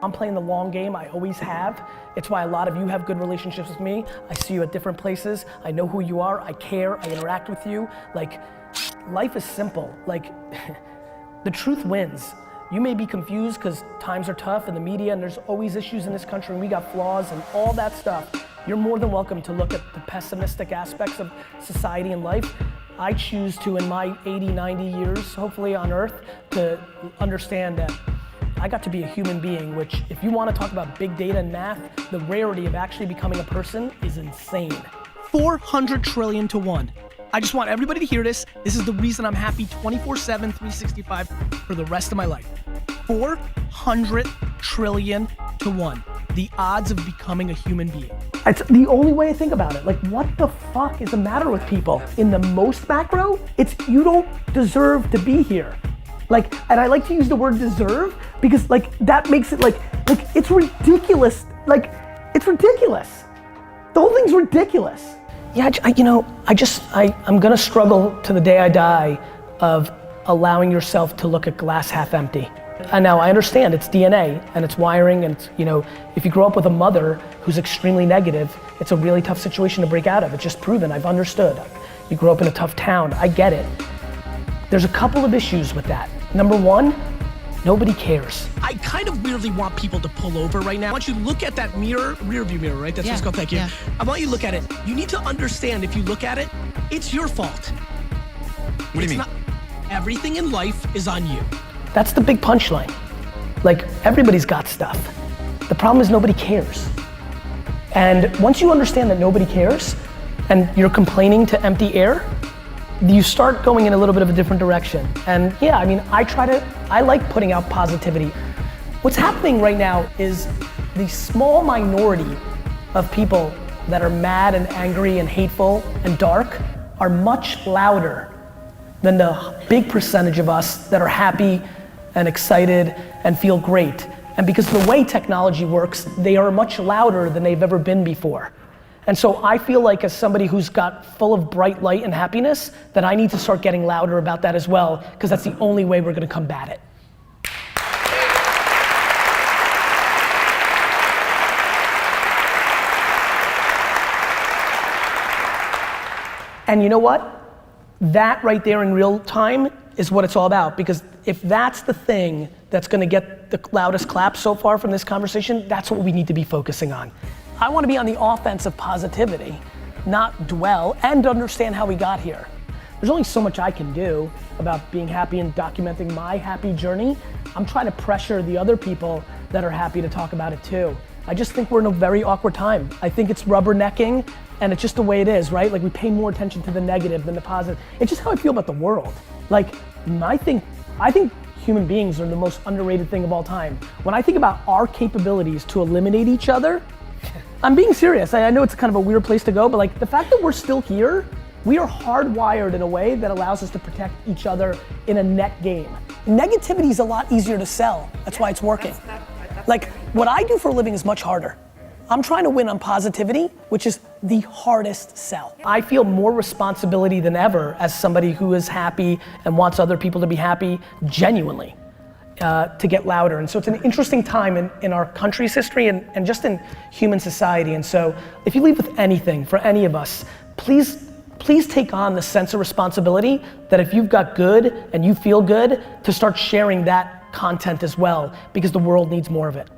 I'm playing the long game, I always have. It's why a lot of you have good relationships with me. I see you at different places. I know who you are, I care, I interact with you. Like, life is simple. Like, the truth wins. You may be confused because times are tough in the media and there's always issues in this country and we got flaws and all that stuff. You're more than welcome to look at the pessimistic aspects of society and life. I choose to, in my 80, 90 years, hopefully on earth, to understand that I got to be a human being, which if you want to talk about big data and math, the rarity of actually becoming a person is insane. 400 trillion to 1. I just want everybody to hear this. This is the reason I'm happy 24/7, 365 for the rest of my life. 400 trillion to 1. The odds of becoming a human being. It's the only way I think about it. Like, what the fuck is the matter with people? In the most macro, it's you don't deserve to be here. Like, and I like to use the word deserve because like that makes it like it's ridiculous. Like, it's ridiculous. The whole thing's ridiculous. Yeah, I'm gonna struggle to the day I die of allowing yourself to look at glass half empty. And now I understand it's DNA and it's wiring and it's, if you grow up with a mother who's extremely negative, it's a really tough situation to break out of. It's just proven, I've understood. You grew up in a tough town, I get it. There's a couple of issues with that. Number one, nobody cares. I kind of weirdly want people to pull over right now. I want you to look at that mirror, rear view mirror, right? That's what it's called, thank you. Yeah. I want you to look at it. You need to understand if you look at it, it's your fault. What do you mean? Everything in life is on you. That's the big punchline. Like, everybody's got stuff. The problem is nobody cares. And once you understand that nobody cares, and you're complaining to empty air, you start going in a little bit of a different direction. And yeah, I mean, I like putting out positivity. What's happening right now is the small minority of people that are mad and angry and hateful and dark are much louder than the big percentage of us that are happy and excited and feel great. And because of the way technology works, they are much louder than they've ever been before. And so I feel like as somebody who's got full of bright light and happiness, that I need to start getting louder about that as well, because that's the only way we're gonna combat it. And you know what? That right there in real time is what it's all about, because if that's the thing that's gonna get the loudest clap so far from this conversation, that's what we need to be focusing on. I want to be on the offense of positivity, not dwell, and understand how we got here. There's only so much I can do about being happy and documenting my happy journey. I'm trying to pressure the other people that are happy to talk about it too. I just think we're in a very awkward time. I think it's rubbernecking, and it's just the way it is, right? Like, we pay more attention to the negative than the positive. It's just how I feel about the world. Like, I think human beings are the most underrated thing of all time. When I think about our capabilities to eliminate each other, I'm being serious. I know it's kind of a weird place to go, but like, the fact that we're still here, we are hardwired in a way that allows us to protect each other in a net game. Negativity is a lot easier to sell. That's why it's working. Like, what I do for a living is much harder. I'm trying to win on positivity, which is the hardest sell. I feel more responsibility than ever as somebody who is happy and wants other people to be happy genuinely. To get louder. And so it's an interesting time in our country's history and just in human society. And so if you leave with anything for any of us, please take on the sense of responsibility that if you've got good and you feel good, to start sharing that content as well, because the world needs more of it.